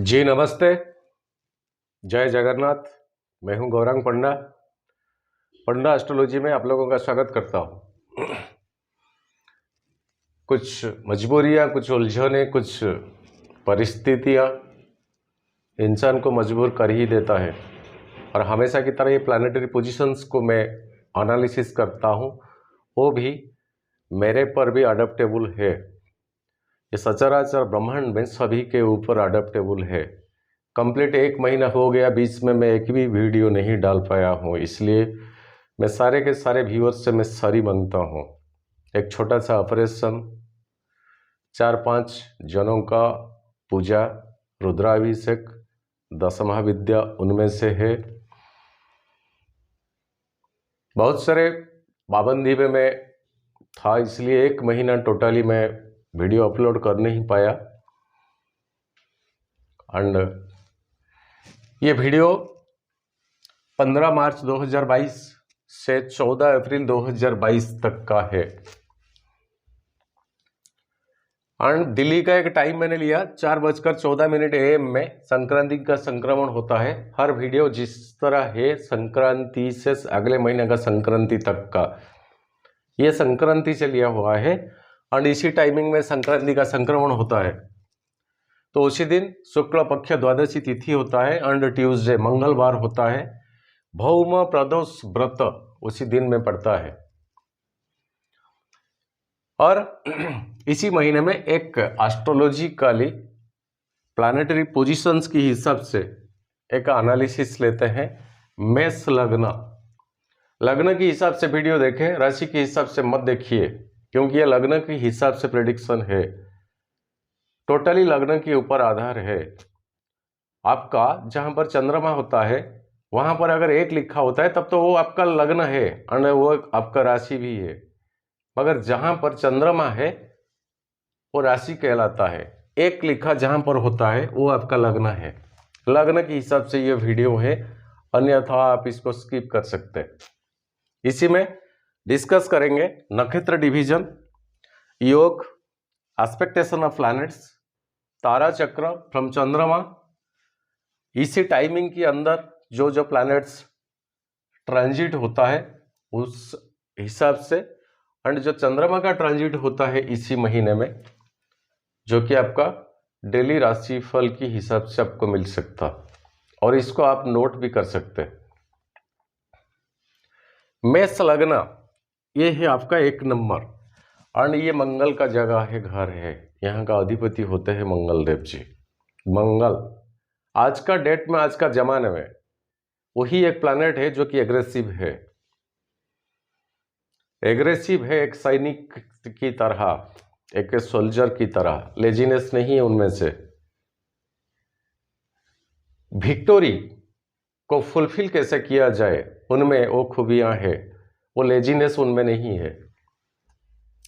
जी नमस्ते, जय जगन्नाथ। मैं हूं गौरांग पंडा। पंडा एस्ट्रोलॉजी में आप लोगों का स्वागत करता हूं। कुछ मजबूरियां, कुछ उलझने, कुछ परिस्थितियां इंसान को मजबूर कर ही देता है, और हमेशा की तरह ये प्लानिटरी पोजीशंस को मैं एनालिसिस करता हूं, वो भी मेरे पर भी अडेप्टेबल है। ये सचराचर ब्रह्मांड में सभी के ऊपर अडेप्टेबल है। कंप्लीट 1 महीना हो गया, बीच में मैं एक भी वीडियो नहीं डाल पाया हूँ, इसलिए मैं सारे के सारे व्यूअर्स से मैं सॉरी मांगता हूँ। एक छोटा सा ऑपरेशन, 4-5 जनों का पूजा, रुद्राभिषेक, 10 महाविद्या उनमें से है। बहुत सारे पाबंदी में मैं था, इसलिए 1 महीना टोटली मैं वीडियो अपलोड कर नहीं पाया। एंड ये वीडियो 15 मार्च 2022 से 14 अप्रैल 2022 तक का है। एंड दिल्ली का एक टाइम मैंने लिया, 4:14 AM में संक्रांति का संक्रमण होता है। हर वीडियो जिस तरह है, संक्रांति से अगले महीने का संक्रांति तक का, ये संक्रांति से लिया हुआ है। एंड इसी टाइमिंग में संक्रांति का संक्रमण होता है, तो उसी दिन शुक्ल पक्ष द्वादशी तिथि होता है। एंड ट्यूसडे मंगलवार होता है। भौम प्रदोष व्रत उसी दिन में पड़ता है। और इसी महीने में एक एस्ट्रोलॉजिकली प्लानिटरी पोजीशंस की हिसाब से एक एनालिसिस लेते हैं। मेष लग्न की हिसाब से वीडियो देखें, राशि के हिसाब से मत देखिए, क्योंकि यह लग्न के हिसाब से प्रेडिक्शन है, टोटली लग्न के ऊपर आधार है। आपका जहां पर चंद्रमा होता है, वहां पर अगर 1 लिखा होता है तब तो वो आपका लग्न है और वो आपका राशि भी है, मगर जहां पर चंद्रमा है वो राशि कहलाता है। 1 लिखा जहां पर होता है वो आपका लग्न है। लग्न के हिसाब से ये वीडियो है, अन्यथा आप इसको स्किप कर सकते हैं। इसी में डिस्कस करेंगे नक्षत्र डिवीजन, योग, एस्पेक्टेशन ऑफ प्लैनेट्स, तारा चक्र फ्रॉम चंद्रमा, इसी टाइमिंग के अंदर जो जो प्लैनेट्स ट्रांजिट होता है उस हिसाब से, एंड जो चंद्रमा का ट्रांजिट होता है इसी महीने में, जो कि आपका डेली राशिफल के हिसाब से आपको मिल सकता, और इसको आप नोट भी कर सकते हैं। मेष लग्न, ये है आपका 1 नंबर, और ये मंगल का जगह है, घर है, यहाँ का अधिपति होते हैं मंगल देव जी। मंगल आज का डेट में, आज का जमाने में वही एक प्लैनेट है जो कि एग्रेसिव है। एग्रेसिव है, एक सैनिक की तरह, एक सोल्जर की तरह, लेजीनेस नहीं है उनमें से। विक्टोरी को फुलफिल कैसे किया जाए, उनमें वो खूबियां हैं, वो लेजीनेस उनमें नहीं है।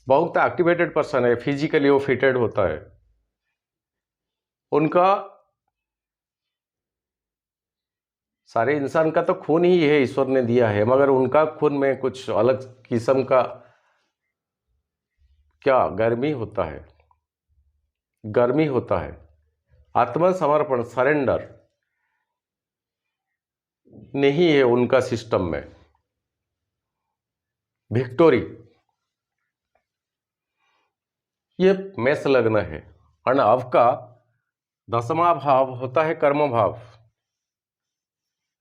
बहुत एक्टिवेटेड पर्सन है, फिजिकली वो फिटेड होता है। उनका सारे इंसान का तो खून ही है, ईश्वर ने दिया है, मगर उनका खून में कुछ अलग किस्म का क्या गर्मी होता है, गर्मी होता है, आत्मसमर्पण, सरेंडर नहीं है उनका सिस्टम में। विक्टोरी, ये मेष लग्न है, और आपका 10वां भाव होता है कर्म भाव,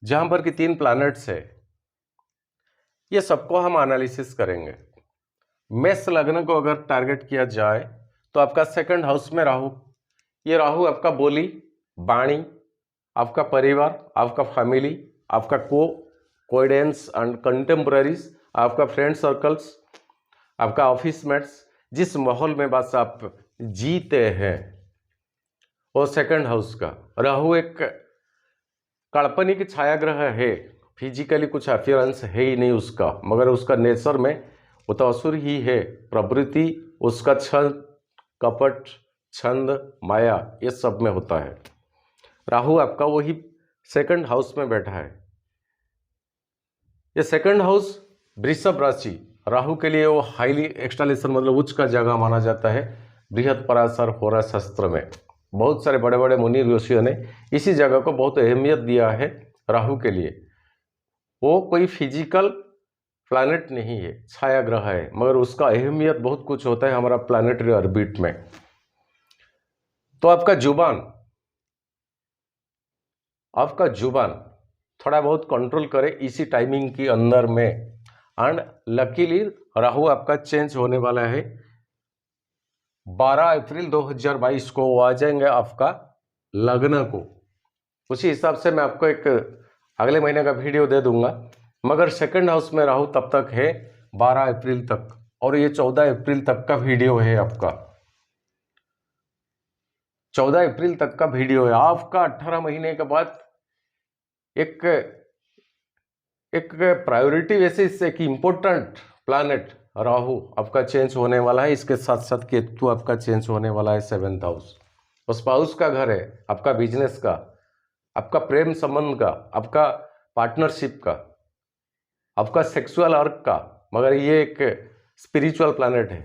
जहां पर कि 3 प्लैनेट्स है। ये सबको हम एनालिसिस करेंगे। मेष लग्न को अगर टारगेट किया जाए तो आपका 2nd हाउस में राहु, ये राहु आपका बोली, वाणी, आपका परिवार, आपका फैमिली, आपका कोइडेंस एंड कंटेम्पररीज, आपका फ्रेंड सर्कल्स, आपका ऑफिस मेट्स, जिस माहौल में बस आप जीते हैं, वो 2nd हाउस का राहु एक काल्पनिक छायाग्रह है। फिजिकली कुछ अपियरेंस है ही नहीं उसका, मगर उसका नेचर में वो तो असुर ही है। प्रवृत्ति उसका छंद, कपट, छंद, माया, ये सब में होता है। राहु आपका वही 2nd हाउस में बैठा है। ये 2nd हाउस वृषभ राशि, राहु के लिए वो हाईली एक्सटालेशन, मतलब उच्च का जगह माना जाता है बृहद पराशर होरा शास्त्र में। बहुत सारे बड़े बड़े मुनि ऋषियों ने इसी जगह को बहुत अहमियत दिया है राहु के लिए। वो कोई फिजिकल प्लैनेट नहीं है, छाया ग्रह है, मगर उसका अहमियत बहुत कुछ होता है हमारा प्लैनेटरी ऑर्बिट में। तो आपका जुबान थोड़ा बहुत कंट्रोल करे इसी टाइमिंग के अंदर में। एंड लकीली राहु आपका चेंज होने वाला है 12 अप्रैल 2022 को। वो आ जाएंगे आपका लग्न को। उसी हिसाब से मैं आपको एक अगले महीने का वीडियो दे दूंगा, मगर सेकंड हाउस में राहु तब तक है 12 अप्रैल तक, और ये 14 अप्रैल तक का वीडियो है आपका। 14 अप्रैल तक का वीडियो है आपका। 18 महीने के बाद एक प्रायोरिटी बेसिस एक इंपॉर्टेंट प्लैनेट राहु आपका चेंज होने वाला है। इसके साथ साथ केतु आपका चेंज होने वाला है 7th हाउस। उस हाउस का घर है आपका बिजनेस का, आपका प्रेम संबंध का, आपका पार्टनरशिप का, आपका सेक्सुअल अर्क का, मगर ये एक स्पिरिचुअल प्लैनेट है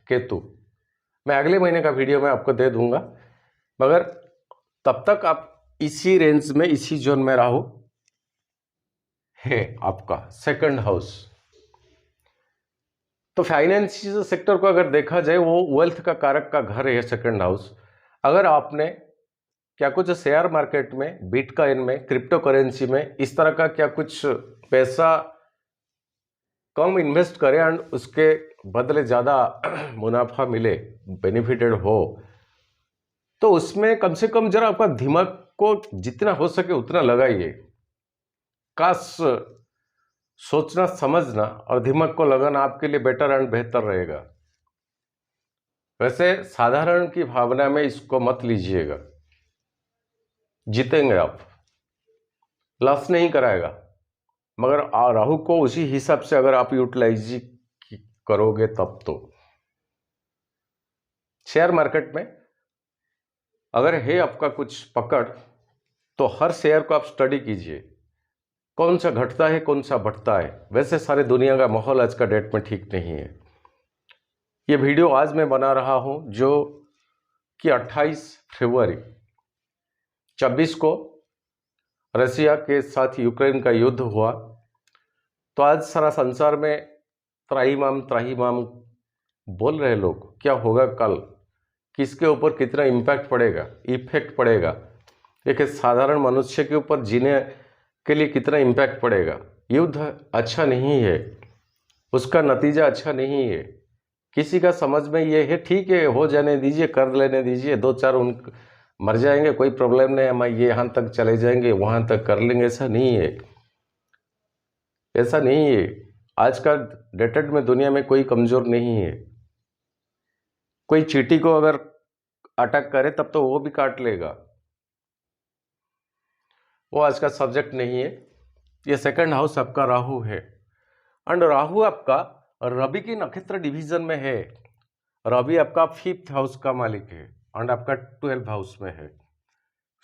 केतु। मैं अगले महीने का वीडियो में आपको दे दूंगा, मगर तब तक आप इसी रेंज में, इसी जोन में राहु है आपका सेकंड हाउस। तो फाइनेंशियल सेक्टर को अगर देखा जाए, वो वेल्थ का कारक का घर है सेकंड हाउस। अगर आपने क्या कुछ शेयर मार्केट में, बिटकॉइन में, क्रिप्टो करेंसी में इस तरह का क्या कुछ पैसा कम इन्वेस्ट करें एंड उसके बदले ज़्यादा मुनाफा मिले, बेनिफिटेड हो, तो उसमें कम से कम जरा आपका दिमाग को जितना हो सके उतना लगाइए। काश सोचना, समझना और दिमाग को लगाना आपके लिए बेटर एंड बेहतर रहेगा। वैसे साधारण की भावना में इसको मत लीजिएगा, जीतेंगे आप, लॉस नहीं कराएगा, मगर राहु को उसी हिसाब से अगर आप यूटिलाइज करोगे तब तो। शेयर मार्केट में अगर है आपका कुछ पकड़, तो हर शेयर को आप स्टडी कीजिए, कौन सा घटता है कौन सा बढ़ता है। वैसे सारे दुनिया का माहौल आज का डेट में ठीक नहीं है। ये वीडियो आज मैं बना रहा हूं जो कि 28 फरवरी 26 को रसिया के साथ यूक्रेन का युद्ध हुआ। तो आज सारा संसार में त्राहिमाम त्राहिमाम बोल रहे लोग, क्या होगा कल, किसके ऊपर कितना इम्पैक्ट पड़ेगा, इफेक्ट पड़ेगा, एक साधारण मनुष्य के ऊपर जीने के लिए कितना इम्पैक्ट पड़ेगा। युद्ध अच्छा नहीं है, उसका नतीजा अच्छा नहीं है। किसी का समझ में ये है ठीक है हो जाने दीजिए, कर लेने दीजिए, दो चार उन मर जाएंगे कोई प्रॉब्लम नहीं, हम ये यहाँ तक चले जाएंगे वहाँ तक कर लेंगे। ऐसा नहीं है, ऐसा नहीं है। आज का डेटेड में दुनिया में कोई कमज़ोर नहीं है। कोई चींटी को अगर अटैक करे तब तो वो भी काट लेगा, वो आज का सब्जेक्ट नहीं है। ये सेकंड हाउस आपका राहु है, एंड राहु आपका रवि की नक्षत्र डिवीजन में है। रवि आपका 5th हाउस का मालिक है एंड आपका 12th हाउस में है।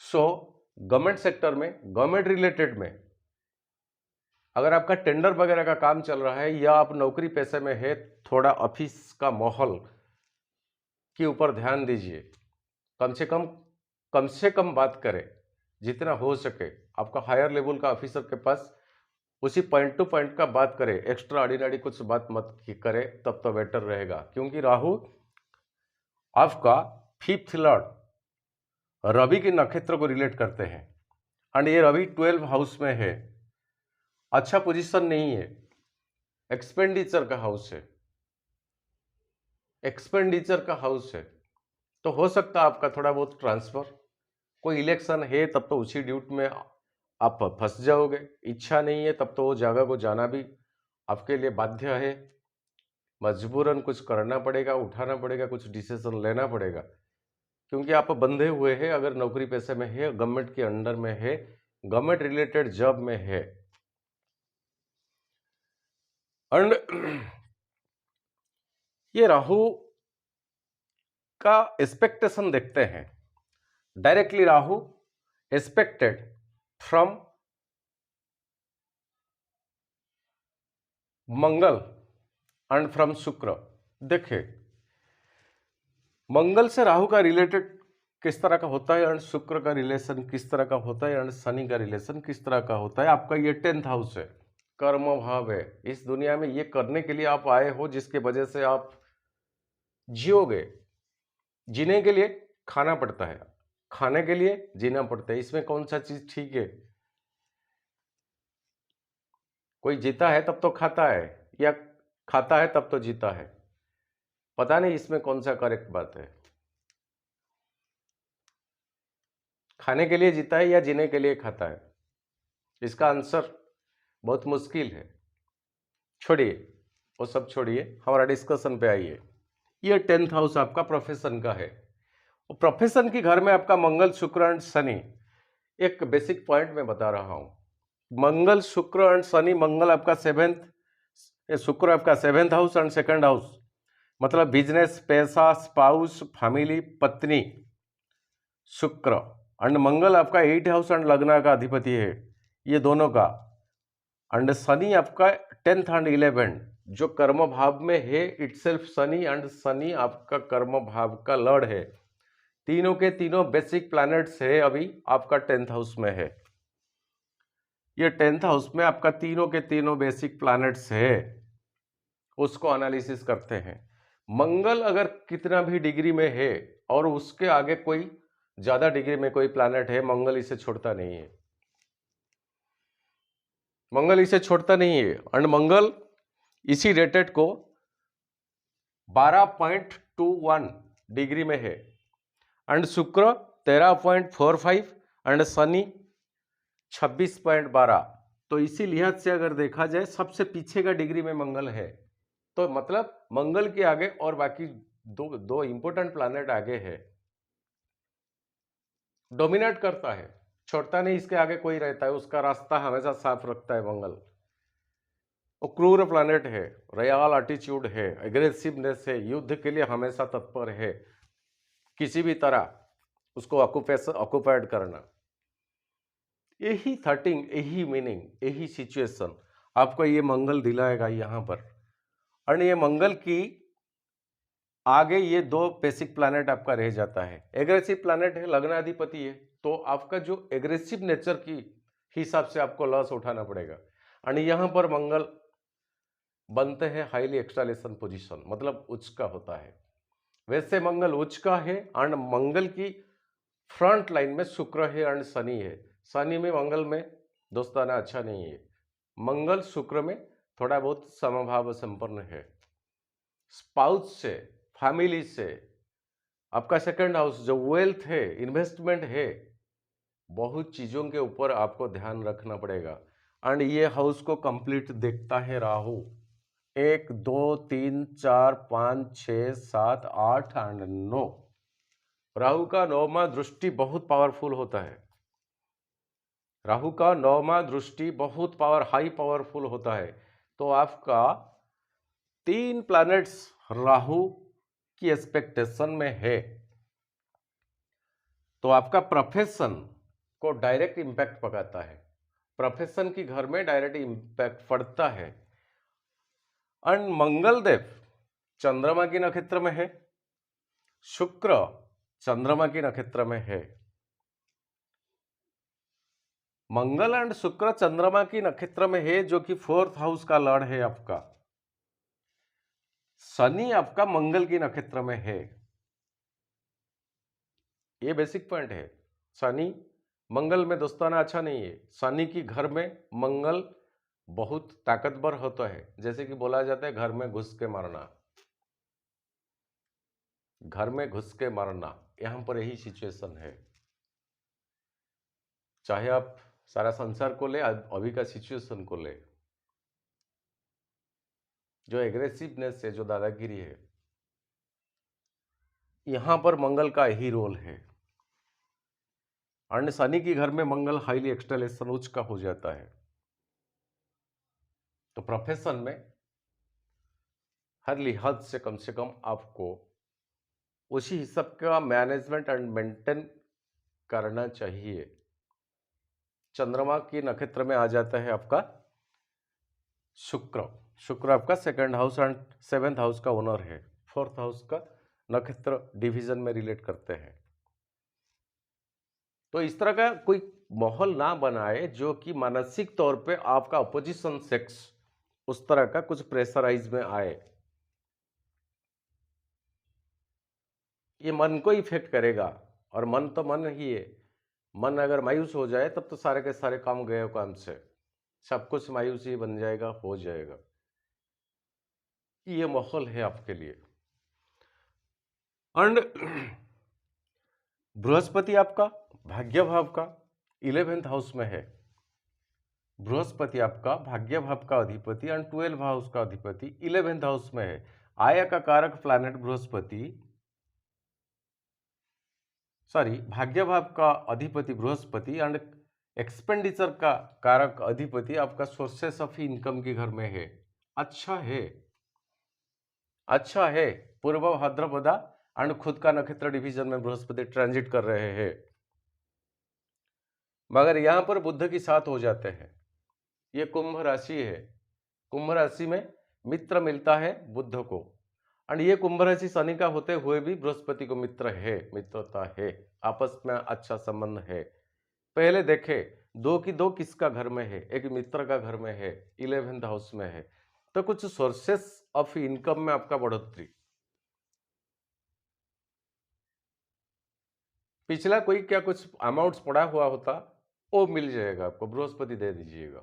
सो गवर्नमेंट सेक्टर में, गवर्नमेंट रिलेटेड में अगर आपका टेंडर वगैरह का काम चल रहा है या आप नौकरी पेशे में है, थोड़ा ऑफिस का माहौल के ऊपर ध्यान दीजिए। कम से कम बात करें, जितना हो सके आपका हायर लेवल का ऑफिसर के पास उसी पॉइंट टू पॉइंट का बात करें, एक्स्ट्रा ऑर्डिनरी कुछ बात मत करें, तब तो बेटर रहेगा। क्योंकि राहु आपका 5th लॉर्ड रवि के नक्षत्र को रिलेट करते हैं एंड ये रवि 12th हाउस में है। अच्छा पोजीशन नहीं है, एक्सपेंडिचर का हाउस है, एक्सपेंडिचर का हाउस है। तो हो सकता है आपका थोड़ा बहुत ट्रांसफर, कोई इलेक्शन है तब तो उसी ड्यूटी में आप फंस जाओगे। इच्छा नहीं है तब तो वो जगह को जाना भी आपके लिए बाध्य है, मजबूरन कुछ करना पड़ेगा, उठाना पड़ेगा, कुछ डिसीजन लेना पड़ेगा, क्योंकि आप बंधे हुए हैं। अगर नौकरी पेशे में है, गवर्नमेंट के अंडर में है, गवर्नमेंट रिलेटेड जॉब में है, एंड ये राहु का एक्सपेक्टेशन देखते हैं। Directly Rahu expected from Mangal and from शुक्र। देखिए मंगल से राहु का रिलेटेड किस तरह का होता है एंड शुक्र का रिलेशन किस तरह का होता है एंड शनि का रिलेशन किस तरह का होता है। आपका ये 10th हाउस है, कर्म भाव है। इस दुनिया में ये करने के लिए आप आए हो जिसके वजह से आप जियोगे। जीने के लिए खाना पड़ता है, खाने के लिए जीना पड़ता है। इसमें कौन सा चीज ठीक है? कोई जीता है तब तो खाता है, या खाता है तब तो जीता है? पता नहीं इसमें कौन सा करेक्ट बात है। खाने के लिए जीता है या जीने के लिए खाता है? इसका आंसर बहुत मुश्किल है। छोड़िए वो सब, छोड़िए, हमारा डिस्कशन पे आइए। ये 10th हाउस आपका प्रोफेशन का है। प्रोफेशन की घर में आपका मंगल शुक्र एंड शनि। एक बेसिक पॉइंट मैं बता रहा हूं, मंगल शुक्र एंड शनि। मंगल आपका 7th, शुक्र आपका 7th house and 2nd house, मतलब बिजनेस, पैसा, स्पाउस, फैमिली, पत्नी, शुक्र। एंड मंगल आपका 8th हाउस एंड लग्न का अधिपति है, ये दोनों का। एंड शनि आपका 10th एंड 11th जो कर्म भाव में है इटसेल्फ शनि, एंड शनि आपका कर्म भाव का लॉर्ड है। तीनों के तीनों बेसिक प्लैनेट्स है, अभी आपका 10th हाउस में है। ये 10th हाउस में आपका तीनों के तीनों बेसिक प्लैनेट्स है, उसको एनालिसिस करते हैं। मंगल अगर कितना भी डिग्री में है और उसके आगे कोई ज्यादा डिग्री में कोई प्लैनेट है, मंगल इसे छोड़ता नहीं है। मंगल इसे छोड़ता नहीं है। एंड मंगल इसी रेटेड को 12.21 डिग्री में है, एंड शुक्र 13.45 एंड शनि 26.12। तो इसी लिहाज से अगर देखा जाए सबसे पीछे का डिग्री में मंगल है, तो मतलब मंगल के आगे और बाकी दो इंपॉर्टेंट प्लैनेट आगे है, डोमिनेट करता है, छोड़ता नहीं। इसके आगे कोई रहता है, उसका रास्ता हमेशा साफ रखता है मंगल। वो क्रूर प्लैनेट है, रॉयल एटीट्यूड है, एग्रेसिवनेस है, युद्ध के लिए हमेशा तत्पर है, किसी भी तरह उसको ऑक्युपाइड करना। यही थॉटिंग, यही मीनिंग, यही सिचुएशन आपको ये मंगल दिलाएगा यहाँ पर। और ये मंगल की आगे ये दो बेसिक प्लैनेट आपका रह जाता है। एग्रेसिव प्लैनेट है, लग्नाधिपति है, तो आपका जो एग्रेसिव नेचर की हिसाब से आपको लॉस उठाना पड़ेगा। और यहाँ पर मंगल बनते हैं हाईली एक्सटालेशन पोजीशन, मतलब उच्च का होता है। वैसे मंगल उच्च का है, एंड मंगल की फ्रंट लाइन में शुक्र है एंड शनि है। शनि में मंगल में दोस्ताना अच्छा नहीं है, मंगल शुक्र में थोड़ा बहुत समभाव संपन्न है। स्पाउस से, फैमिली से, आपका 2nd हाउस जो वेल्थ है, इन्वेस्टमेंट है, बहुत चीजों के ऊपर आपको ध्यान रखना पड़ेगा। एंड ये हाउस को कंप्लीट देखता है राहु। 1 2 3 4 5 6 7 8 एंड 9। राहु का 9वां दृष्टि बहुत पावरफुल होता है। राहु का 9वां दृष्टि बहुत हाई पावरफुल होता है। तो आपका 3 प्लैनेट्स राहु की एक्सपेक्टेशन में है, तो आपका प्रोफेशन को डायरेक्ट इंपैक्ट पकड़ता है। प्रोफेशन की घर में डायरेक्ट इंपैक्ट पड़ता है। एंड मंगल देव चंद्रमा की नक्षत्र में है, शुक्र चंद्रमा की नक्षत्र में है। मंगल एंड शुक्र चंद्रमा की नक्षत्र में है, जो कि 4th हाउस का लॉर्ड है आपका। शनि आपका मंगल की नक्षत्र में है, ये बेसिक पॉइंट है। शनि मंगल में दोस्ताना अच्छा नहीं है। शनि की घर में मंगल बहुत ताकतवर होता है, जैसे कि बोला जाता है घर में घुस के मारना, घर में घुस के मारना। यहां पर यही सिचुएशन है। चाहे आप सारा संसार को ले, अभी का सिचुएशन को ले, जो एग्रेसिवनेस है, जो दादागिरी है, यहां पर मंगल का यही रोल है। और शनि की घर में मंगल हाईली एक्सटेलेशन उच्च का हो जाता है। तो प्रोफेशन में हर लिहाज से कम आपको उसी हिसाब का मैनेजमेंट एंड मेंटेन करना चाहिए। चंद्रमा की नक्षत्र में आ जाता है आपका शुक्र। शुक्र आपका 2nd house and 7th house का ओनर है, 4th हाउस का नक्षत्र डिवीजन में रिलेट करते हैं। तो इस तरह का कोई माहौल ना बनाए जो कि मानसिक तौर पे आपका अपोजिशन सेक्स उस तरह का कुछ प्रेशराइज में आए। ये मन को इफेक्ट करेगा, और मन तो मन ही है। मन अगर मायूस हो जाए तब तो सारे के सारे काम गए काम से, सब कुछ मायूस ही बन जाएगा, हो जाएगा। ये माहौल है आपके लिए। एंड बृहस्पति आपका भाग्य भाव का 11th हाउस में है। बृहस्पति आपका भाग्य भाव का अधिपति एंड 12 हाउस का अधिपति 11th हाउस में है। आय का कारक प्लैनेट बृहस्पति, सॉरी, भाग्य भाव का अधिपति बृहस्पति एंड एक्सपेंडिचर का कारक अधिपति आपका सोर्सेस ऑफ इनकम के घर में है। अच्छा है, अच्छा है। पूर्व भाद्रपदा एंड खुद का नक्षत्र डिवीजन में बृहस्पति ट्रांजिट कर रहे हैं, मगर यहां पर बुध के साथ हो जाते हैं। ये कुंभ राशि है, कुंभ राशि में मित्र मिलता है बुध को, और ये कुंभ राशि शनि का होते हुए भी बृहस्पति को मित्र है, मित्रता है, आपस में अच्छा संबंध है। पहले देखे दो की दो किसका घर में है, एक मित्र का घर में है, 11th हाउस में है। तो कुछ सोर्सेस ऑफ इनकम में आपका बढ़ोतरी, पिछला कोई क्या कुछ अमाउंट्स पड़ा हुआ होता वो मिल जाएगा आपको, बृहस्पति दे दीजिएगा।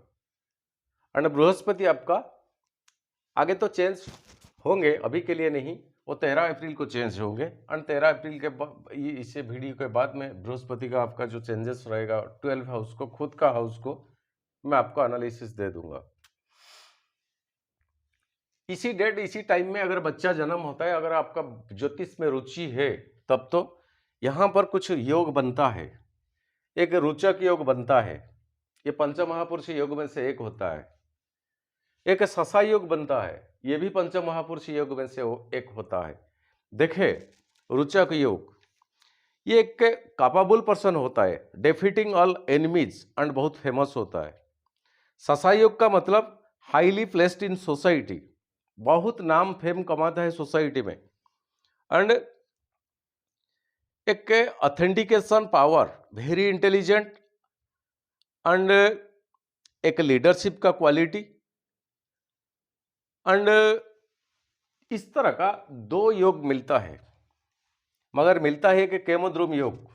और बृहस्पति आपका आगे तो चेंज होंगे, अभी के लिए नहीं, वो 13 अप्रैल को चेंज होंगे। और 13 अप्रैल के बाद इसे वीडियो के बाद में बृहस्पति का आपका जो चेंजेस रहेगा 12 हाउस को, खुद का हाउस को मैं आपको एनालिसिस दे दूंगा। इसी डेट इसी टाइम में अगर बच्चा जन्म होता है, अगर आपका ज्योतिष में रुचि है, तब तो यहां पर कुछ योग बनता है। एक रोचक योग बनता है, ये पंचमहापुरुष योग में से एक होता है। एक ससा योग बनता है, ये भी पंचमहापुरुष योग में से एक होता है। देखे रोचक योग, ये एक कैपेबल पर्सन होता है, डिफीटिंग ऑल एनिमीज, एंड बहुत फेमस होता है। ससा योग का मतलब हाईली प्लेस्ड इन सोसाइटी, बहुत नाम फेम कमाता है सोसाइटी में। एंड एक authentication power, very intelligent, and एक लीडरशिप का क्वालिटी, एंड इस तरह का दो योग मिलता है। मगर मिलता है कि केमोद्रुम योग,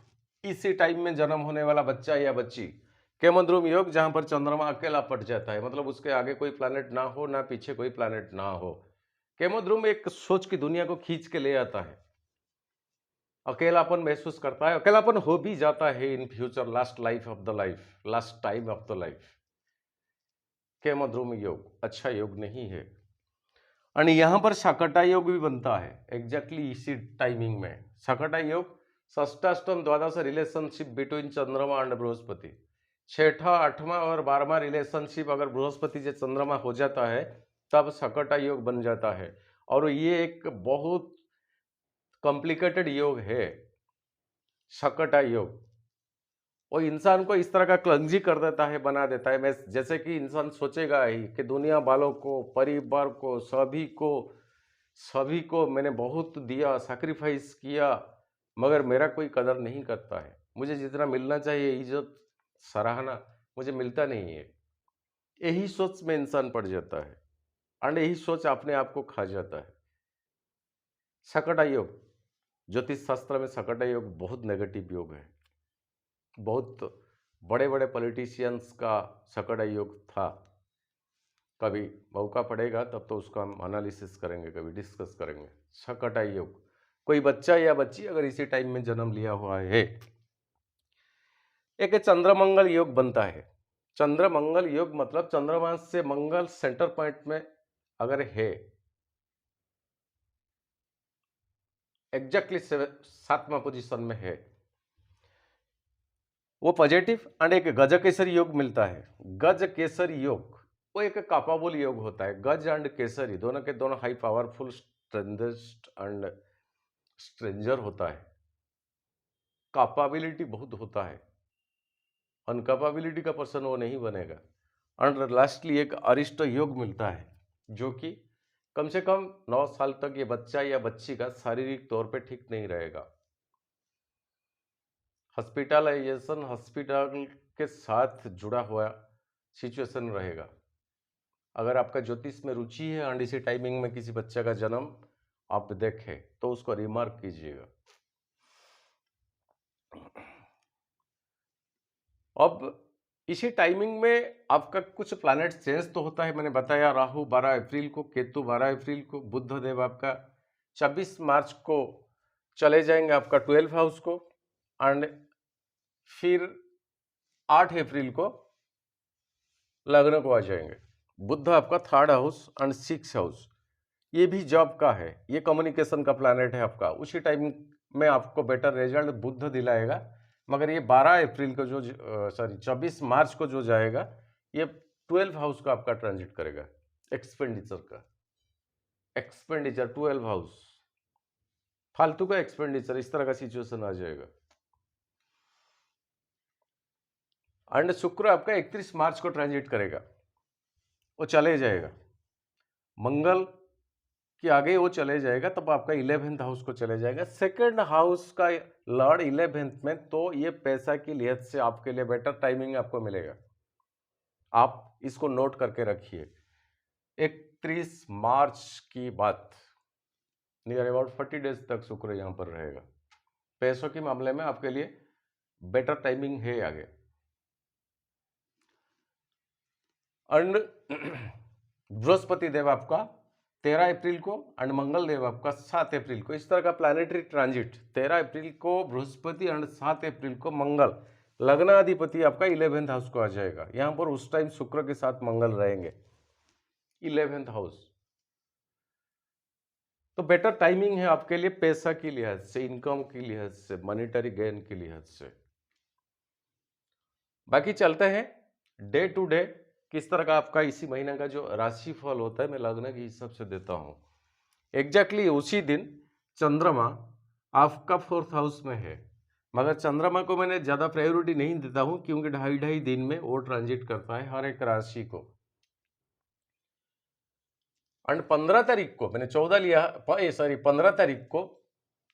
इसी टाइम में जन्म होने वाला बच्चा या बच्ची, केमोद्रुम योग जहां पर चंद्रमा अकेला पट जाता है, मतलब उसके आगे कोई प्लैनेट ना हो, ना पीछे कोई प्लैनेट ना हो। केमोद्रुम एक सोच की दुनिया को खींच के ले आता है, अकेलापन महसूस करता है, अकेलापन हो भी जाता है in future, last life of the life, last time of the life. केमोद्रुम योग अच्छा योग नहीं है। और यहां पर शकटा योग भी बनता है एग्जैक्टली इसी टाइमिंग में। शकटा योग षष्ठाष्टम द्वादश रिलेशनशिप बिटवीन चंद्रमा एंड बृहस्पति, छठा आठवां और 12वां रिलेशनशिप अगर बृहस्पति से चंद्रमा हो जाता है तब शकटा योग बन जाता है। और ये एक बहुत कॉम्प्लिकेटेड योग है शकटा योग। वो इंसान को इस तरह का क्लंजी कर देता है, बना देता है। मैं जैसे कि इंसान सोचेगा ही कि दुनिया वालों को, परिवार को, सभी को मैंने बहुत दिया, सैक्रिफाइस किया, मगर मेरा कोई कदर नहीं करता है। मुझे जितना मिलना चाहिए, इज्जत, सराहना, मुझे मिलता नहीं है। यही सोच में इंसान पड़ जाता है, और यही सोच अपने आप को खा जाता है। शकटा योग, ज्योतिष शास्त्र में शकटा योग बहुत नेगेटिव योग है। बहुत बड़े बड़े पॉलिटिशियंस का शकटा योग था। कभी मौका पड़ेगा तब तो उसका हम एनालिसिस करेंगे, कभी डिस्कस करेंगे। शकटा योग, कोई बच्चा या बच्ची अगर इसी टाइम में जन्म लिया हुआ है। एक चंद्रमंगल योग बनता है। चंद्रमंगल योग मतलब चंद्रमा से मंगल सेंटर पॉइंट में अगर है, एग्जैक्टली 7वां पोजीशन में है, वो पॉजिटिव। एंड एक गज केसरी योग मिलता है। गज केसरी योग वो एक कैपेबल योग होता है। गज एंड केसरी दोनों के दोनों हाई पावरफुल, स्ट्रेंथेस्ट एंड स्ट्रेंजर होता है। कैपेबिलिटी बहुत होता है, अनकैपेबिलिटी का पर्सन वो नहीं बनेगा। एंड लास्टली एक अरिष्ट योग मिलता है जो कि कम से कम 9 साल तक ये बच्चा या बच्ची का शारीरिक तौर पे ठीक नहीं रहेगा। हॉस्पिटलाइजेशन हॉस्पिटल के साथ जुड़ा हुआ सिचुएशन रहेगा। अगर आपका ज्योतिष में रुचि है एंड इसी टाइमिंग में किसी बच्चे का जन्म आप देखें तो उसको रिमार्क कीजिएगा। अब इसी टाइमिंग में आपका कुछ प्लैनेट चेंज तो होता है। मैंने बताया राहु 12 अप्रैल को, केतु 12 अप्रैल को, बुध देव आपका 26 मार्च को चले जाएंगे आपका 12 हाउस को, एंड फिर 8 अप्रैल को लग्न को आ जाएंगे। बुध आपका 3rd house and 6th house, ये भी जॉब का है, ये कम्युनिकेशन का प्लैनेट है आपका। उसी टाइम में आपको बेटर रिजल्ट बुध दिलाएगा। मगर ये 12 अप्रैल को जो 24 मार्च को जो जाएगा, ये 12 हाउस का आपका ट्रांजिट करेगा। एक्सपेंडिचर का, एक्सपेंडिचर 12 हाउस, फालतू का एक्सपेंडिचर, इस तरह का सिचुएशन आ जाएगा। एंड शुक्र आपका 31 मार्च को ट्रांजिट करेगा, वो चले जाएगा। मंगल के आगे वो चले जाएगा, तब आपका 11th हाउस को चले जाएगा। 2nd हाउस का लॉर्ड 11th में, तो ये पैसा की लिहाज से आपके लिए बेटर टाइमिंग आपको मिलेगा। आप इसको नोट करके रखिए। 31 मार्च की बात, नियर अबाउट 40 डेज तक शुक्र यहां पर रहेगा। पैसों के मामले में आपके लिए बेटर टाइमिंग है आगे। एंड बृहस्पति देव आपका 13 अप्रैल को एंड मंगल देव आपका 7 अप्रैल को, इस तरह का प्लैनेटरी ट्रांजिट। 13 अप्रैल को बृहस्पति एंड 7 अप्रैल को मंगल, लग्नाधिपति आपका 11th हाउस को आ जाएगा। यहां पर उस टाइम शुक्र के साथ मंगल रहेंगे 11th हाउस। तो बेटर टाइमिंग है आपके लिए पैसा की लिहाज से, इनकम की लिहाज से, मॉनेटरी गेन की लिहाज से। बाकी चलते हैं डे टू डे किस तरह का आपका इसी महीने का जो राशिफल होता है, मैं लग्न के हिसाब से देता हूं। एग्जैक्टली उसी दिन चंद्रमा आपका 4th हाउस में है, मगर चंद्रमा को मैंने ज्यादा प्रायोरिटी नहीं देता हूं, क्योंकि 2.5 दिन में वो ट्रांजिट करता है हर एक राशि को। एंड 15 तारीख को मैंने 15 तारीख को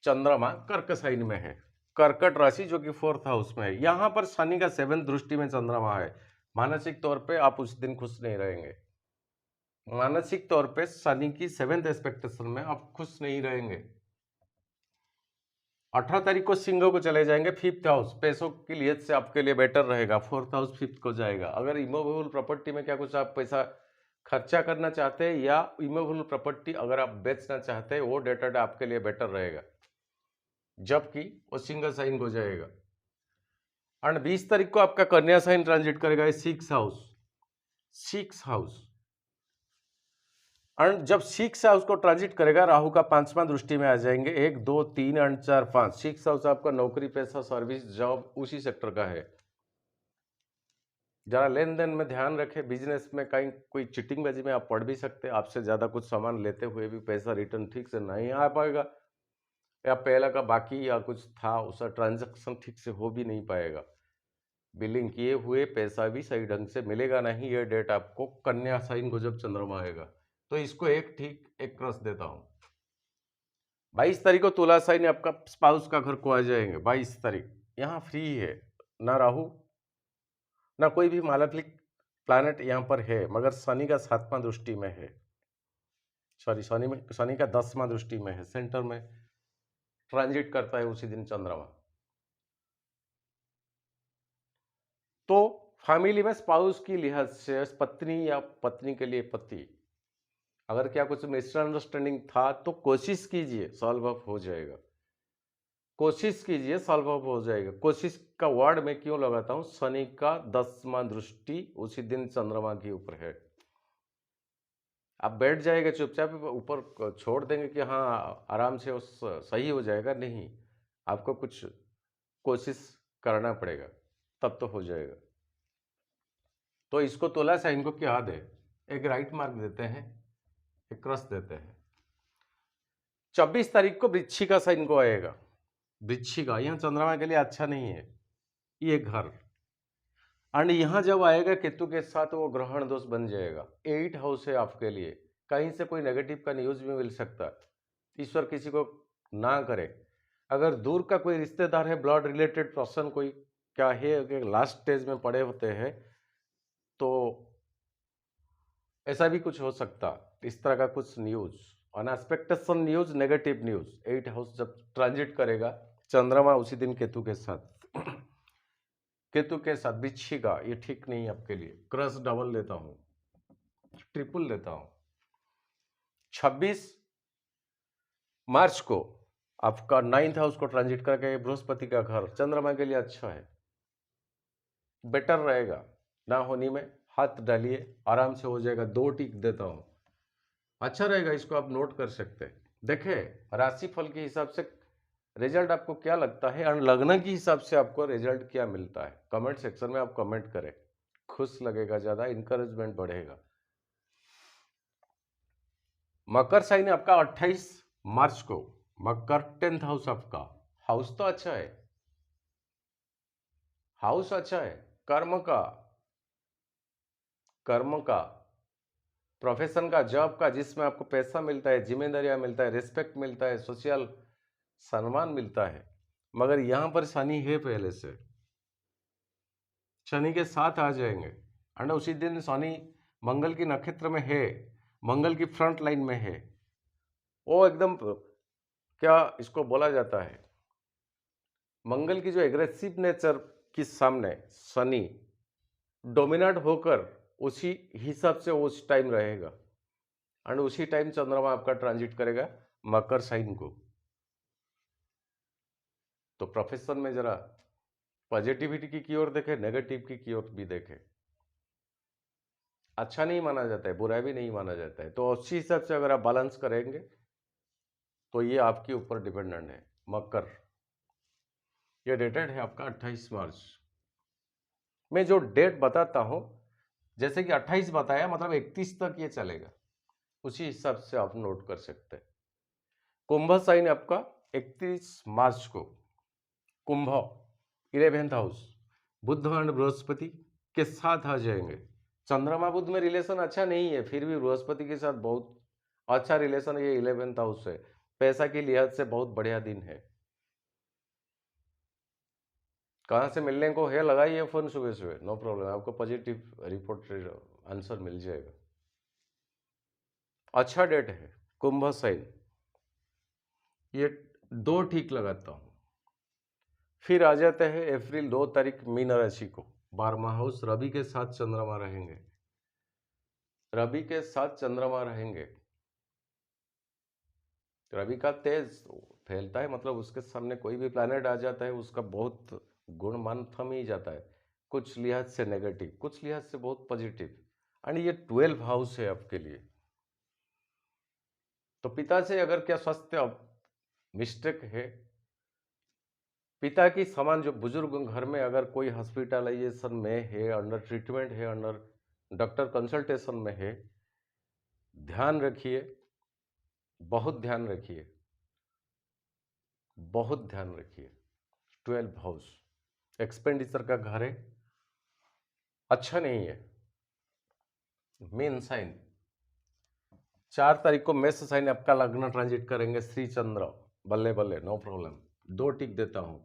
चंद्रमा कर्क साइन में है, कर्कट राशि, जो कि 4th हाउस में है। यहां पर शनि का 7th दृष्टि में चंद्रमा है। मानसिक तौर पे आप उस दिन खुश नहीं रहेंगे। मानसिक तौर पे शनि की 7th एक्सपेक्टेशन में आप खुश नहीं रहेंगे। 18 तारीख को सिंह को चले जाएंगे 5th हाउस, पैसों की लिहाज से आपके लिए बेटर रहेगा। 4th हाउस 5th को जाएगा। अगर इमोवेबल प्रॉपर्टी में क्या कुछ आप पैसा खर्चा करना चाहते हैं या इमोवेबल प्रॉपर्टी अगर आप बेचना चाहते हैं, वो डेटा आपके लिए बेटर रहेगा, जबकि वो सिंह साइन को जाएगा। एंड 20 तारीख को आपका कन्या साइन ट्रांजिट करेगा 6th हाउस। एंड जब 6th हाउस को ट्रांजिट करेगा, राहु का 5वां दृष्टि में आ जाएंगे। 1 2 3 एंड 4 5। 6th हाउस आपका नौकरी, पैसा, सर्विस, जॉब, उसी सेक्टर का है। जरा लेन देन में ध्यान रखें। बिजनेस में कहीं कोई चिटिंगबाजी में आप पड़ भी सकते हैं। आपसे ज्यादा कुछ सामान लेते हुए भी पैसा रिटर्न ठीक से नहीं आ पाएगा, या पहला का बाकी या कुछ था उसका ट्रांजैक्शन ठीक से हो भी नहीं पाएगा। बिलिंग किए हुए पैसा भी सही ढंग से मिलेगा नहीं। ये डेट आपको कन्या साइन को जब चंद्रमा आएगा, तो इसको एक ठीक एक क्रॉस देता हूं। 22 तारीख को तुला साइन आपका स्पाउस का घर को आ जाएंगे। 22 तारीख यहां फ्री है, ना राहु ना कोई भी मालफिक प्लैनेट यहां पर है, मगर शनि का 7वां दृष्टि में है। शनि का 10वां दृष्टि में है, सेंटर में ट्रांजिट करता है उसी दिन चंद्रमा। तो फैमिली में स्पाउस की लिहाज से, पत्नी या पत्नी के लिए पति, अगर क्या कुछ मिसअंडरस्टैंडिंग था तो कोशिश कीजिए सॉल्व अप हो जाएगा। कोशिश कीजिए सॉल्व अप हो जाएगा। कोशिश का वर्ड मैं क्यों लगाता हूं? शनि का 10वां दृष्टि उसी दिन चंद्रमा के ऊपर है। आप बैठ जाएगा चुपचाप, ऊपर छोड़ देंगे कि हाँ आराम से सही हो जाएगा, नहीं, आपको कुछ कोशिश करना पड़ेगा, तब तो हो जाएगा। तो इसको तुला साइन को क्या दे, एक राइट मार्क देते हैं, एक क्रॉस देते हैं। 26 तारीख को वृश्चिका साइन को आएगा। वृश्चिका यहां चंद्रमा के लिए अच्छा नहीं है, ये घर। एंड यहां जब आएगा केतु के साथ, वो ग्रहण दोष बन जाएगा। 8 हाउस है आपके लिए, कहीं से कोई नेगेटिव का न्यूज भी मिल सकता है। ईश्वर किसी को ना करे। अगर दूर का कोई रिश्तेदार है, ब्लड रिलेटेड पर्सन कोई क्या है कि लास्ट स्टेज में पड़े होते हैं, तो ऐसा भी कुछ हो सकता। इस तरह का कुछ news, unexpectation news, negative news. 8 house जब ट्रांजिट करेगा चंद्रमा उसी दिन केतु के साथ, केतु के साथ बिच्छिगा, ये ठीक नहीं है आपके लिए। क्रस डबल लेता हूं, ट्रिपल लेता हूं। 26 मार्च को आपका 9th हाउस को ट्रांजिट करके बृहस्पति का घर चंद्रमा के लिए अच्छा है, बेटर रहेगा। ना होने में हाथ डालिए, आराम से हो जाएगा। 2 टिक देता हूं, अच्छा रहेगा, इसको आप नोट कर सकते हैं। देखें राशिफल के हिसाब से रिजल्ट आपको क्या लगता है और लग्न के हिसाब से आपको रिजल्ट क्या मिलता है। कमेंट सेक्शन में आप कमेंट करें, खुश लगेगा, ज्यादा इंकरेजमेंट बढ़ेगा। मकर साइन आपका 28 मार्च को, मकर 10th हाउस आपका। हाउस तो अच्छा है, हाउस अच्छा है, कर्म का, कर्म का, प्रोफेशन का, जॉब का, जिसमें आपको पैसा मिलता है, जिम्मेदारियां मिलता है, रिस्पेक्ट मिलता है, सोशल सम्मान मिलता है। मगर यहां पर शनि है, पहले से शनि के साथ आ जाएंगे। एंड उसी दिन शनि मंगल की नक्षत्र में है, मंगल की फ्रंट लाइन में है। वो एकदम क्या इसको बोला जाता है, मंगल की जो एग्रेसिव नेचर के सामने शनि डोमिनेट होकर उसी हिसाब से उस टाइम रहेगा। एंड उसी टाइम चंद्रमा आपका ट्रांजिट करेगा मकर साइन को। तो प्रोफेशन में जरा पॉजिटिविटी की ओर देखे, नेगेटिव की ओर भी देखे। अच्छा नहीं माना जाता है, बुरा भी नहीं माना जाता है। तो उसी हिसाब से अगर आप बैलेंस करेंगे तो ये आपके ऊपर डिपेंडेंट है। मकर, ये डेटेड है आपका 28 मार्च। मैं जो डेट बताता हूं, जैसे कि 28 बताया, मतलब 31 तक ये चलेगा, उसी हिसाब से आप नोट कर सकते हैं। कुंभ साइन आपका 31 मार्च को, Kumbh 11th house, Budh and Brihaspati के साथ आ जाएंगे। चंद्रमा बुध में रिलेशन अच्छा नहीं है, फिर भी बृहस्पति के साथ बहुत अच्छा रिलेशन है। ये 11th हाउस है, पैसा की लिहाज से बहुत बढ़िया दिन है। कहां से मिलने को है, लगाइए फोन सुबह सुबह, नो प्रॉब्लम, आपको पॉजिटिव रिपोर्ट आंसर मिल जाएगा। अच्छा डेट है कुंभ साइन, ये 2 ठीक लगाता हूं। फिर आ जाते हैं अप्रैल 2 तारीख मीन राशि को, 12वां हाउस, रवि के साथ चंद्रमा रहेंगे, रवि के साथ चंद्रमा रहेंगे। रवि का तेज फैलता है, मतलब उसके सामने कोई भी प्लैनेट आ जाता है उसका बहुत गुण मान थम ही जाता है। कुछ लिहाज से नेगेटिव, कुछ लिहाज से बहुत पॉजिटिव। एंड ये 12 हाउस है आपके लिए। तो पिता से अगर क्या स्वास्थ्य मिस्टेक है, पिता की समान जो बुजुर्ग घर में अगर कोई हॉस्पिटलाइजेशन में है, अंडर ट्रीटमेंट है, अंडर डॉक्टर कंसल्टेशन में है, ध्यान रखिए, बहुत ध्यान रखिए, बहुत ध्यान रखिए। 12 हाउस एक्सपेंडिचर का घर है, अच्छा नहीं है। मेन साइन 4 तारीख को मेष साइन आपका लग्न ट्रांजिट करेंगे, श्री चंद्र, बल्ले बल्ले, नो प्रॉब्लम, 2 टिक देता हूं।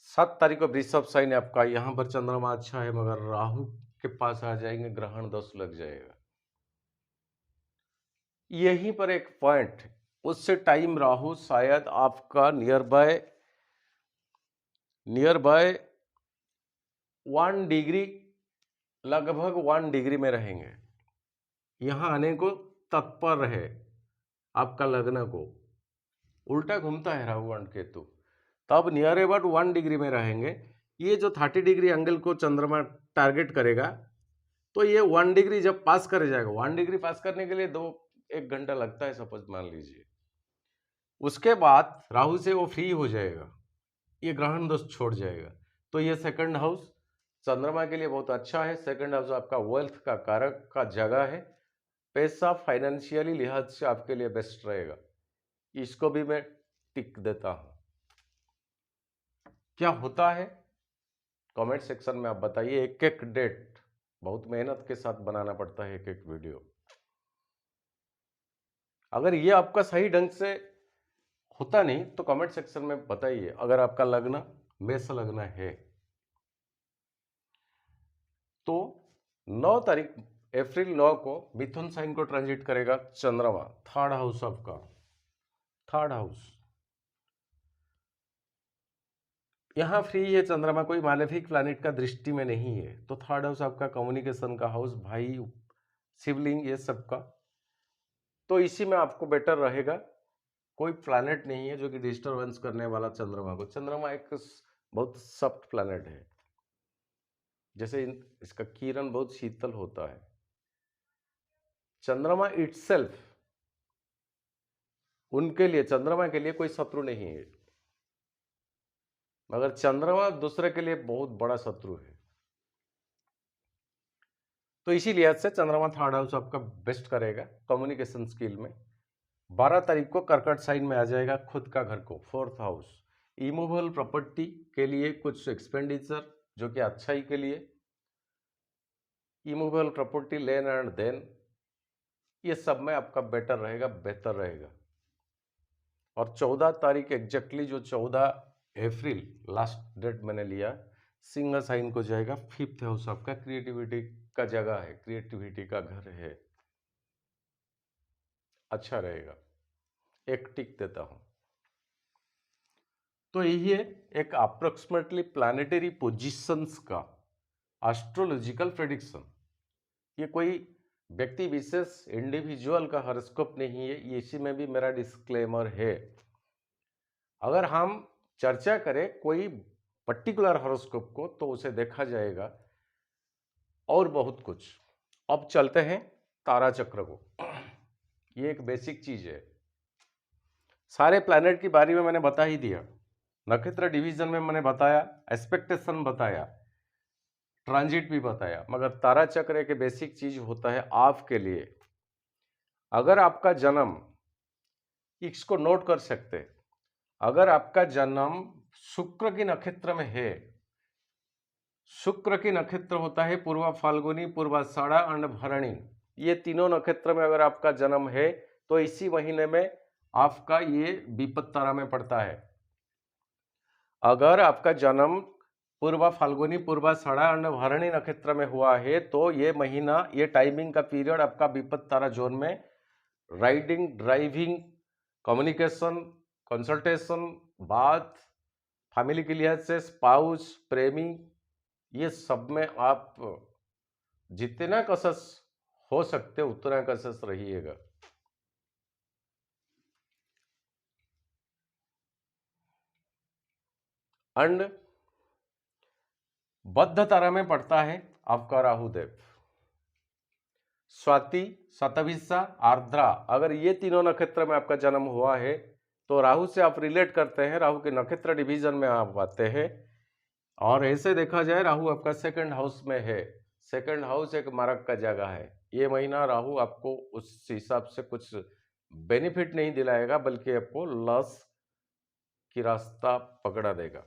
7 तारीख को वृषभ साइन आपका, यहां पर चंद्रमा अच्छा है मगर राहु के पास आ जाएंगे, ग्रहण दोष लग जाएगा। यहीं पर एक पॉइंट, उससे टाइम राहु शायद आपका नियर बाय 1 डिग्री, लगभग 1 डिग्री में रहेंगे। यहां आने को तत्पर है, आपका लग्न को उल्टा घूमता है राहु एंड केतु, तब नियर अबाउट 1 डिग्री में रहेंगे। ये जो 30 डिग्री एंगल को चंद्रमा टारगेट करेगा, तो ये 1 डिग्री जब पास कर जाएगा, 1 डिग्री पास करने के लिए 1 घंटा लगता है सपोज मान लीजिए, उसके बाद राहु से वो फ्री हो जाएगा, ये ग्रहण दोष छोड़ जाएगा। तो ये सेकंड हाउस चंद्रमा के लिए बहुत अच्छा है। सेकंड हाउस आपका वेल्थ का कारक का जगह है, पैसा फाइनेंशियली लिहाज से आपके लिए बेस्ट रहेगा, इसको भी मैं टिक देता हूं। क्या होता है कमेंट सेक्शन में आप बताइए। एक एक डेट बहुत मेहनत के साथ बनाना पड़ता है, एक एक वीडियो। अगर ये आपका सही ढंग से होता नहीं तो कमेंट सेक्शन में बताइए। अगर आपका लग्न मेष लग्न है तो 9 तारीख अप्रैल 9 को मिथुन साइन को ट्रांजिट करेगा चंद्रमा, थर्ड हाउस आपका, थर्ड हाउस। यहां फ्री है चंद्रमा, कोई मालेफिक प्लैनेट का दृष्टि में नहीं है, तो थर्ड हाउस आपका कम्युनिकेशन का हाउस, भाई शिवलिंग ये सब का, तो इसी में आपको बेटर रहेगा। कोई प्लैनेट नहीं है जो कि डिस्टरबेंस करने वाला चंद्रमा को। चंद्रमा एक बहुत सॉफ्ट प्लैनेट है, जैसे इसका किरण बहुत शीतल होता है। चंद्रमा इटसेल्फ उनके लिए, चंद्रमा के लिए कोई शत्रु नहीं है, मगर चंद्रमा दूसरे के लिए बहुत बड़ा शत्रु है। तो इसी लिहाज से चंद्रमा थर्ड हाउस आपका बेस्ट करेगा कम्युनिकेशन स्किल में। 12 तारीख को कर्कट साइन में आ जाएगा खुद का घर को, फोर्थ हाउस। इमूवेबल प्रॉपर्टी के लिए कुछ एक्सपेंडिचर जो कि अच्छाई के लिए, इमूवेबल प्रॉपर्टी लेन एंड देन, ये सब में आपका बेटर रहेगा, बेहतर रहेगा। और 14 तारीख एग्जैक्टली जो 14 अप्रैल लास्ट डेट मैंने लिया, सिंह साइन को जाएगा, फिफ्थ हाउस आपका क्रिएटिविटी का जगह है, क्रिएटिविटी का घर है, अच्छा रहेगा, एक टिक देता हूं। तो यही है एक अप्रोक्सीमेटली प्लानिटरी पोजीशंस का एस्ट्रोलॉजिकल प्रेडिक्शन। ये कोई व्यक्ति विशेष इंडिविजुअल का हॉरोस्कोप नहीं है, ये इसी में भी मेरा डिस्क्लेमर है। अगर हम चर्चा करें कोई पर्टिकुलर हॉरोस्कोप को तो उसे देखा जाएगा और बहुत कुछ। अब चलते हैं तारा चक्र को। ये एक बेसिक चीज है, सारे प्लैनेट के बारे में मैंने बता ही दिया, नक्षत्र डिवीजन में मैंने बताया, एक्सपेक्टेशन बताया, ट्रांजिट भी बताया, मगर तारा चक्र के बेसिक चीज होता है आपके लिए। अगर आपका जन्म, इसको नोट कर सकते हैं, अगर आपका जन्म शुक्र की नक्षत्र में है, शुक्र की नक्षत्र होता है पूर्वा फाल्गुनी, पूर्वाषाढ़ा और भरणी, ये तीनों नक्षत्र में अगर आपका जन्म है तो इसी महीने में आपका ये विपद तारा में पड़ता है। अगर आपका जन्म पूर्वा फाल्गुनी, पूर्वाषाढ़ा और भरणी नक्षत्र में हुआ है तो ये महीना, ये टाइमिंग का पीरियड आपका विपद तारा जोन में राइडिंग, ड्राइविंग, कम्युनिकेशन, कंसल्टेशन, बात, फैमिली के लिहाज से स्पाउस, प्रेमी, ये सब में आप जितना कसस हो सकते उतना कसस रहिएगा। अंड बद्ध तारा में पड़ता है आपका राहुदेव, स्वाति, शतभिषा, आर्द्रा, अगर ये तीनों नक्षत्र में आपका जन्म हुआ है तो राहु से आप रिलेट करते हैं, राहु के नक्षत्र डिवीजन में आप आते हैं। और ऐसे देखा जाए राहु आपका सेकंड हाउस में है, सेकंड हाउस एक मारक का जगह है। ये महीना राहु आपको उस हिसाब से कुछ बेनिफिट नहीं दिलाएगा, बल्कि आपको लॉस की रास्ता पकड़ा देगा।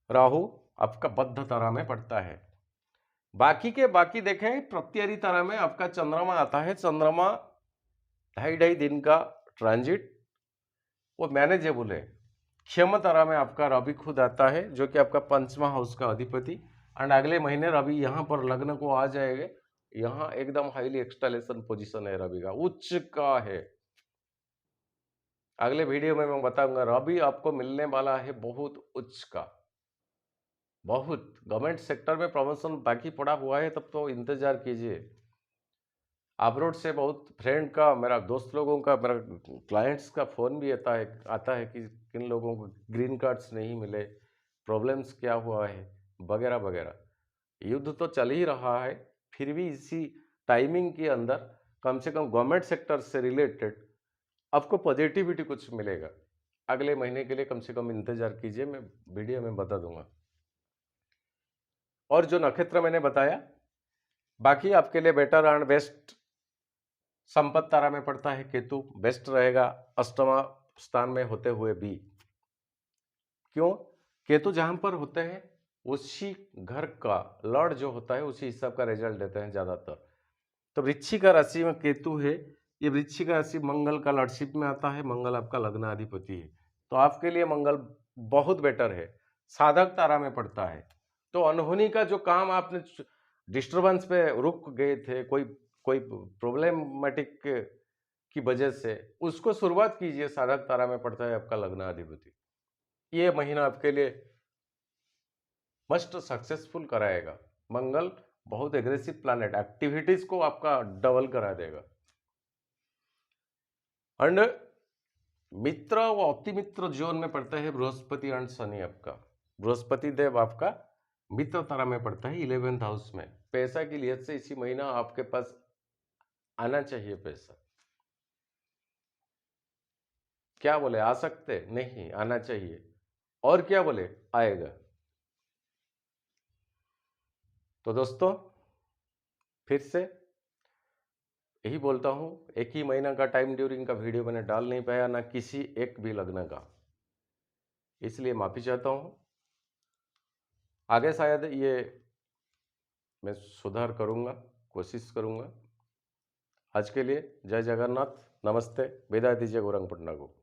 राहु आपका बद्ध तारा में पड़ता है। बाकी के बाकी देखें, प्रत्यरी तारा में आपका चंद्रमा आता है, चंद्रमा 2.5 दिन का ट्रांजिट, वो मैनेजेबल है। क्षम तारा में आपका रवि खुद आता है जो कि आपका पंचमा हाउस का अधिपति, एंड अगले महीने रवि यहां पर लग्न को आ जाएंगे। यहां एकदम हाईली एक्सटेलेशन पोजीशन है, रवि का उच्च का है। अगले वीडियो में मैं बताऊंगा, रवि आपको मिलने वाला है बहुत उच्च का, बहुत। गवर्नमेंट सेक्टर में प्रमोशन बाकी पड़ा हुआ है, तब तो इंतजार कीजिए। अब्रोड से बहुत फ्रेंड का, मेरा दोस्त लोगों का, मेरा क्लाइंट्स का फ़ोन भी आता है कि किन लोगों को ग्रीन कार्ड्स नहीं मिले, प्रॉब्लम्स क्या हुआ है, वगैरह वगैरह। युद्ध तो चल ही रहा है, फिर भी इसी टाइमिंग के अंदर कम से कम गवर्नमेंट सेक्टर से रिलेटेड आपको पॉजिटिविटी कुछ मिलेगा। अगले महीने के लिए कम से कम इंतजार कीजिए, मैं वीडियो में बता दूंगा। और जो नक्षत्र मैंने बताया, बाकी आपके लिए बेटर एंड बेस्ट संपत्ति तारा में पड़ता है केतु, बेस्ट रहेगा अष्टमा स्थान में होते हुए भी। क्यों? केतु जहां पर होते हैं उसी घर का लॉर्ड जो होता है उसी हिसाब का रिजल्ट देते हैं ज्यादातर। तो वृश्चिक राशि में केतु है, ये वृश्चिक राशि मंगल का लॉर्डशिप में आता है, मंगल आपका लग्नाधिपति है, तो आपके लिए मंगल बहुत बेटर है, साधक तारा में पड़ता है। तो अनहोनी का जो काम आपने डिस्टर्बेंस पे रुक गए थे, कोई प्रॉब्लमेटिक की वजह से, उसको शुरुआत कीजिए, साधक तारा में पड़ता है आपका लग्नाधिपति। ये महीना आपके लिए मस्ट सक्सेसफुल कराएगा। मंगल बहुत एग्रेसिव प्लैनेट, एक्टिविटीज को आपका डबल करा देगा। एंड मित्र व अति मित्र जोन में पड़ता है बृहस्पति एंड शनि। आपका बृहस्पति देव आपका मित्र तारा में पड़ता है 11th हाउस में। पैसा की लिहाज से इसी महीना आपके पास आना चाहिए पैसा। क्या बोले, आ सकते नहीं, आना चाहिए। और क्या बोले, आएगा। तो दोस्तों फिर से यही बोलता हूं, एक ही महीना का टाइम ड्यूरिंग का वीडियो मैंने डाल नहीं पाया, ना किसी एक भी लग्न का, इसलिए माफी चाहता हूं। आगे शायद ये मैं सुधार करूंगा, कोशिश करूंगा। आज के लिए जय जगन्नाथ, नमस्ते, विदाई दीजिए गौरंग पटना को।